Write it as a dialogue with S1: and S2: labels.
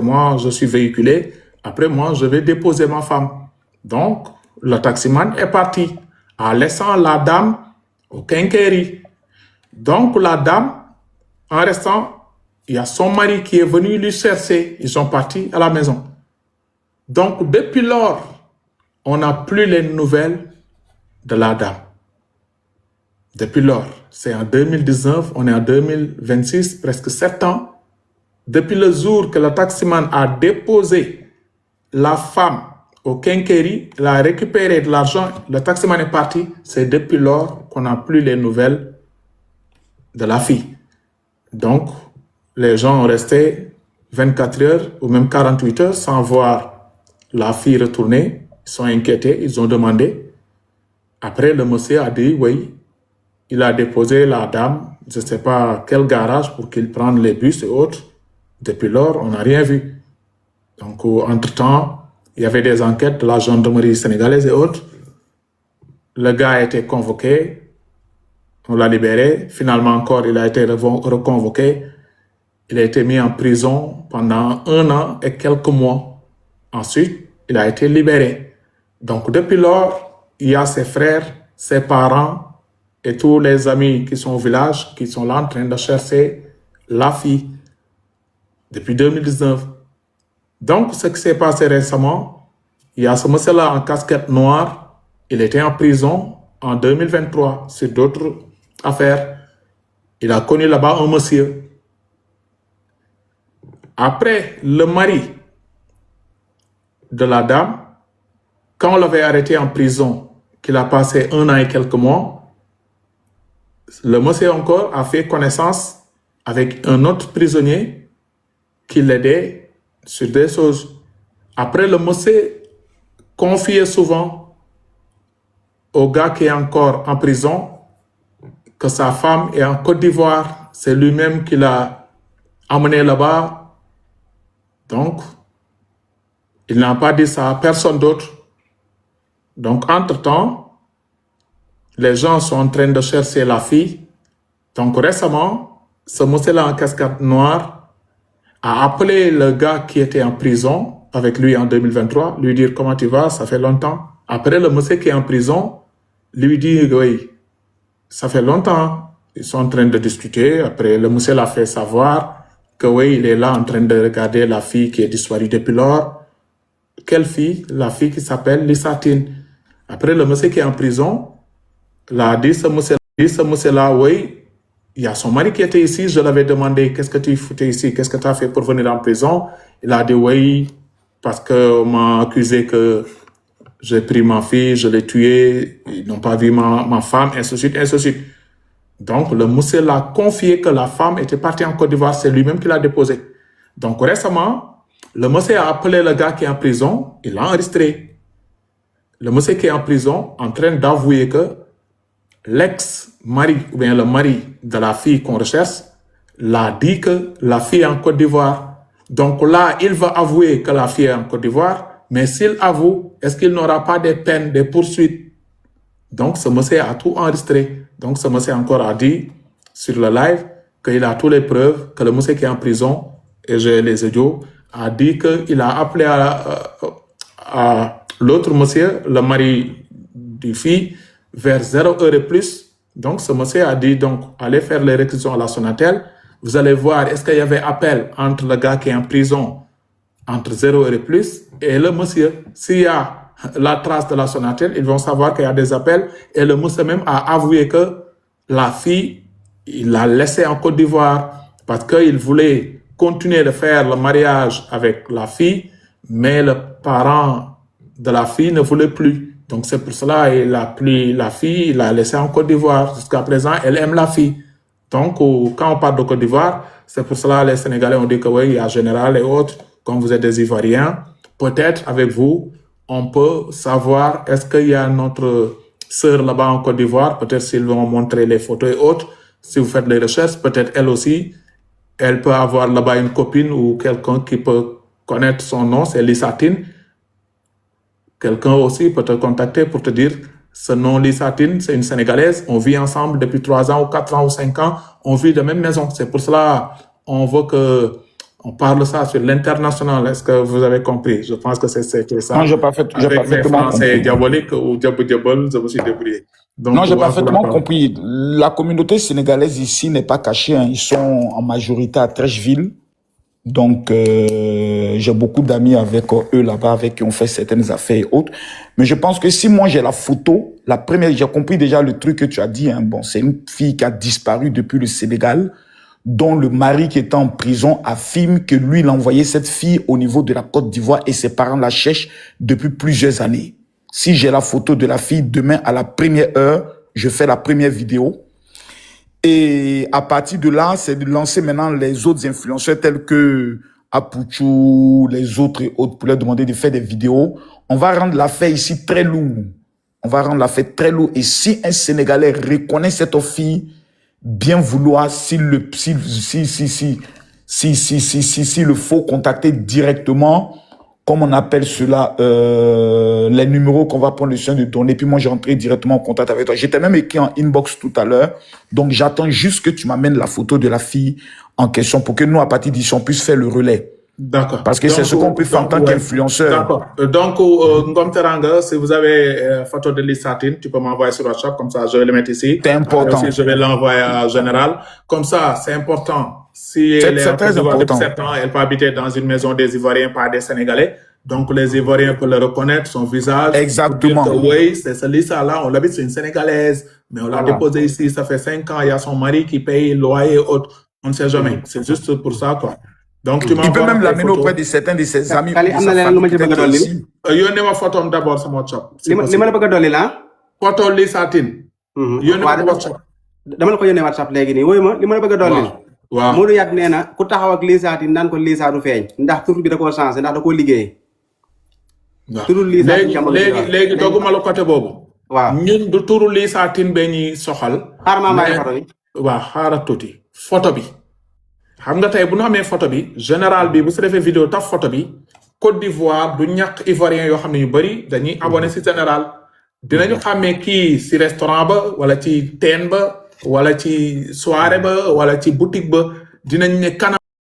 S1: que moi, je suis véhiculé. Après, moi, je vais déposer ma femme. Donc, le taximan est parti en laissant la dame au quincaillerie. Donc, la dame, en restant, il y a son mari qui est venu lui chercher. Ils sont partis à la maison. Donc, depuis lors, on n'a plus les nouvelles de la dame. Depuis lors, c'est en 2019, on est en 2026, presque 7 ans. Depuis le jour que le taximan a déposé la femme au quincaillerie, il a récupéré de l'argent, le taximan est parti. C'est depuis lors qu'on n'a plus les nouvelles de la fille. Donc, les gens ont resté 24 heures ou même 48 heures sans voir la fille retourner. Ils sont inquiétés, ils ont demandé. Après, le monsieur a dit, oui, il a déposé la dame, je ne sais pas quel garage pour qu'il prenne les bus et autres. Depuis lors, on n'a rien vu. Donc, entre-temps, il y avait des enquêtes de la gendarmerie sénégalaise et autres. Le gars a été convoqué, on l'a libéré. Finalement encore, il a été reconvoqué. Il a été mis en prison pendant 1 an et quelques mois. Ensuite, il a été libéré. Donc, depuis lors, il y a ses frères, ses parents et tous les amis qui sont au village qui sont là en train de chercher la fille depuis 2019. Donc, ce qui s'est passé récemment, il y a ce monsieur-là en casquette noire. Il était en prison en 2023 sur d'autres affaires. Il a connu là-bas un monsieur. Après, le mari de la dame, quand on l'avait arrêté en prison, qu'il a passé 1 an et quelques mois, le monsieur encore a fait connaissance avec un autre prisonnier qui l'aidait sur des choses. Après, le monsieur confiait souvent au gars qui est encore en prison que sa femme est en Côte d'Ivoire. C'est lui-même qui l'a amené là-bas. Donc, il n'a pas dit ça à personne d'autre. Donc, entre-temps, les gens sont en train de chercher la fille. Donc, récemment, ce monsieur-là en casquette noire a appelé le gars qui était en prison avec lui en 2023, lui dire comment tu vas, ça fait longtemps. Après, le monsieur qui est en prison lui dit oui, ça fait longtemps. Ils sont en train de discuter. Après, le monsieur l'a fait savoir que oui, il est là en train de regarder la fille qui est disparue depuis lors. Quelle fille? La fille qui s'appelle Lissatine. Après, le monsieur qui est en prison l'a dit ce monsieur-là, oui, il y a son mari qui était ici, je l'avais demandé, qu'est-ce que tu foutais ici, qu'est-ce que tu as fait pour venir en prison? Il a dit oui, parce qu'on m'a accusé que j'ai pris ma fille, je l'ai tuée, ils n'ont pas vu ma femme, ainsi de suite, ainsi de suite. Donc, le monsieur l'a confié que la femme était partie en Côte d'Ivoire, c'est lui-même qui l'a déposé. Donc, récemment, le monsieur a appelé le gars qui est en prison, il l'a enregistré. Le monsieur qui est en prison, en train d'avouer que l'ex-mari, ou bien le mari de la fille qu'on recherche, l'a dit que la fille est en Côte d'Ivoire. Donc là, il va avouer que la fille est en Côte d'Ivoire, mais s'il avoue, est-ce qu'il n'aura pas des peines, des poursuites? Donc ce monsieur a tout enregistré. Donc ce monsieur encore a dit sur le live qu'il a toutes les preuves, que le monsieur qui est en prison, et j'ai les audios, a dit qu'il a appelé à l'autre monsieur, le mari du fille, vers 0 heure et plus. Donc, ce monsieur a dit, donc, allez faire les réquisitions à la Sonatel. Vous allez voir, est-ce qu'il y avait appel entre le gars qui est en prison, entre 0 heure et plus, et le monsieur. S'il y a la trace de la Sonatel, ils vont savoir qu'il y a des appels. Et le monsieur même a avoué que la fille, il l'a laissée en Côte d'Ivoire parce qu'il voulait continuer de faire le mariage avec la fille, mais le parent de la fille ne voulait plus. Donc, c'est pour cela qu'il a pris la fille, il l'a laissée en Côte d'Ivoire. Jusqu'à présent, elle aime la fille. Donc, quand on parle de Côte d'Ivoire, c'est pour cela que les Sénégalais ont dit que oui, il y a Général et autres, comme vous êtes des Ivoiriens, peut-être avec vous, on peut savoir est-ce qu'il y a notre sœur là-bas en Côte d'Ivoire, peut-être s'ils vont montrer les photos et autres, si vous faites les recherches, peut-être elle aussi, elle peut avoir là-bas une copine ou quelqu'un qui peut connaître son nom, c'est Lissatine. Quelqu'un aussi peut te contacter pour te dire ce nom Lissatine, c'est une Sénégalaise, on vit ensemble depuis 3 ans ou 4 ans ou 5 ans, on vit de la même maison. C'est pour cela on veut que On parle ça sur l'international. Est-ce que vous avez compris? Je pense que c'est ça.
S2: Non, j'ai
S1: Avec mes
S2: parfaitement
S1: français
S2: compris.
S1: diaboliques ou diabol, je me suis débrouillé. Donc,
S2: Non, j'ai
S1: voilà.
S2: parfaitement compris. La communauté sénégalaise ici n'est pas cachée, hein. Ils sont en majorité à Trècheville. Donc, j'ai beaucoup d'amis avec eux là-bas, avec qui on fait certaines affaires et autres. Mais je pense que si moi j'ai la photo, la première, j'ai compris déjà le truc que tu as dit, hein. Bon, c'est une fille qui a disparu depuis le Sénégal, dont le mari qui était en prison affirme que lui, il a envoyé cette fille au niveau de la Côte d'Ivoire et ses parents la cherchent depuis plusieurs années. Si j'ai la photo de la fille, demain à la première heure, je fais la première vidéo. Et à partir de là, c'est de lancer maintenant les autres influenceurs tels que Apuchu, les autres et autres pour leur demander de faire des vidéos. On va rendre l'affaire ici très lourde. On va rendre l'affaire très lourde. Et si un Sénégalais reconnaît cette fille, bien vouloir, s'il le faut contacter directement, comme on appelle cela, les numéros qu'on va prendre le soin de donner. Puis moi, j'ai entré directement en contact avec toi. J'étais même écrit en inbox tout à l'heure. Donc, j'attends juste que tu m'amènes la photo de la fille en question pour que nous, à partir d'ici, on puisse faire le relais.
S1: D'accord.
S2: Parce que c'est ce qu'on peut faire en tant qu'influenceur.
S1: D'accord. Donc, Ngom Teranga, si vous avez photo de Lissatine, tu peux m'envoyer sur WhatsApp, comme ça, je vais le mettre ici.
S2: C'est important.
S1: Aussi, je vais l'envoyer à Général. Comme ça, c'est important. Si elle est
S2: très important.
S1: Depuis 7 ans, elle peut habiter dans une maison des Ivoiriens, pas des Sénégalais. Donc, les Ivoiriens peuvent le reconnaître, son visage.
S2: Exactement.
S1: Oui, c'est ce Lissa-là, on l'habite, c'est une Sénégalaise, mais on l'a déposée ici, ça fait 5 ans, il y a son mari qui paye loyer et autres. On ne sait jamais. C'est juste pour ça, quoi. Donc, tu
S2: il peut même l'amener auprès de certains de ses amis.
S1: Yónnee ma photo d'abord sama WhatsApp.
S3: li ma la bëgg a dolli la.
S1: Photo Lissatine. Yónnee ma WhatsApp.
S3: dama la ko yónnee WhatsApp léegi nii wóoyu ma li ma la bëgg a dolli.
S1: waaw
S3: Modou Yat nee na ku taxaw ak Lissatine naan ko Lissa du feeñ ndax tur bi da koo changé ndax da koo liggéey.
S1: turu Lissatine léegi dogguma la côté boobu.
S3: waaw
S1: ñun du turu Lissatine ba ñuy soxal.
S3: xaaral maa may photo bi.
S1: waaw xaaral tuuti photo bi. xam nga tey bu ñu amee photo bi général bi bu su defee vidéo taf photo bi Côte d'Ivoire du ñàkk ivoirien yoo xam ne ñu bëri dañuy abonné si général dinañu xàmmee kii si restaurant ba wala ci teen ba wala ci soirée ba wala ci boutique ba dinañ ne kanam